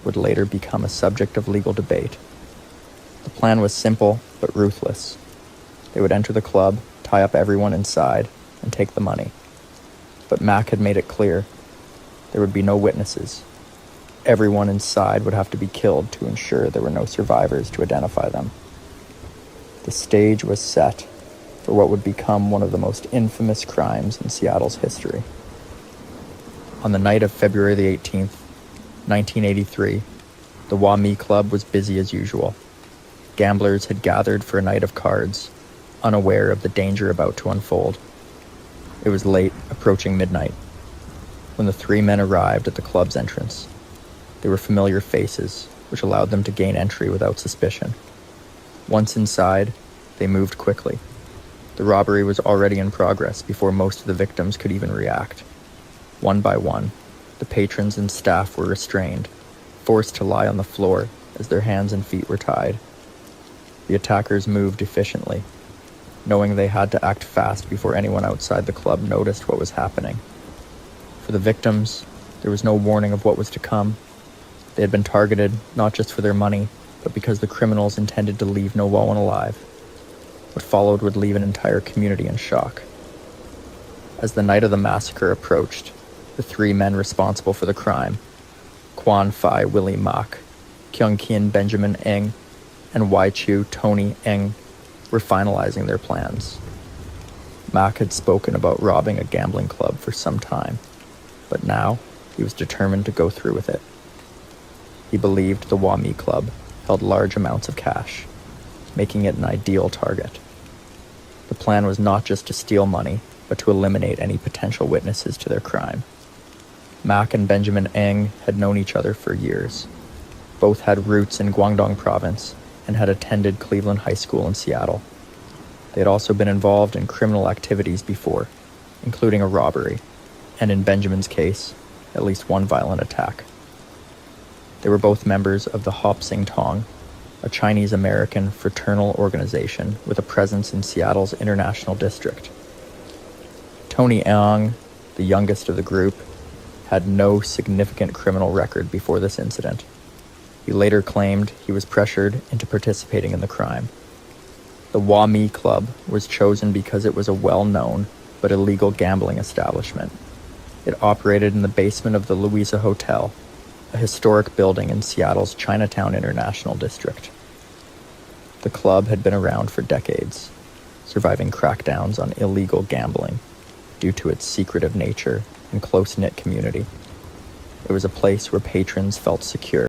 would later become a subject of legal debate. The plan was simple but ruthless. They would enter the club, tie up everyone inside, and take the money. But Mac had made it clear there would be no witnesses. Everyone inside would have to be killed to ensure there were no survivors to identify them. The stage was set for what would become one of the most infamous crimes in Seattle's history. On the night of February the 18th, 1983, the Wah-Mee Club was busy as usual. Gamblers had gathered for a night of cards, unaware of the danger about to unfold. It was late, approaching midnight, when the three men arrived at the club's entrance. They were familiar faces, which allowed them to gain entry without suspicion. Once inside, they moved quickly. The robbery was already in progress before most of the victims could even react. One by one, the patrons and staff were restrained, forced to lie on the floor as their hands and feet were tied. The attackers moved efficiently, knowing they had to act fast before anyone outside the club noticed what was happening. For the victims, there was no warning of what was to come. They had been targeted not just for their money, but because the criminals intended to leave no one alive. What followed would leave an entire community in shock. As the night of the massacre approached, the three men responsible for the crime, Quan Phi Willie Mak, Kyung Kien Benjamin Eng, and Wai Chu Tony Eng, were finalizing their plans. Mak had spoken about robbing a gambling club for some time, but now he was determined to go through with it. He believed the Wah-Mee Club held large amounts of cash, making it an ideal target. The plan was not just to steal money, but to eliminate any potential witnesses to their crime. Mak and Benjamin Eng had known each other for years. Both had roots in Guangdong province and had attended Cleveland High School in Seattle. They had also been involved in criminal activities before, including a robbery, and in Benjamin's case, at least one violent attack. They were both members of the Hop Sing Tong, a Chinese-American fraternal organization with a presence in Seattle's International District. Tony Eng, the youngest of the group, had no significant criminal record before this incident. He later claimed he was pressured into participating in the crime. The Wah-Mee Club was chosen because it was a well-known but illegal gambling establishment. It operated in the basement of the Louisa Hotel, a historic building in Seattle's Chinatown International District. The club had been around for decades, surviving crackdowns on illegal gambling due to its secretive nature and close-knit community. It was a place where patrons felt secure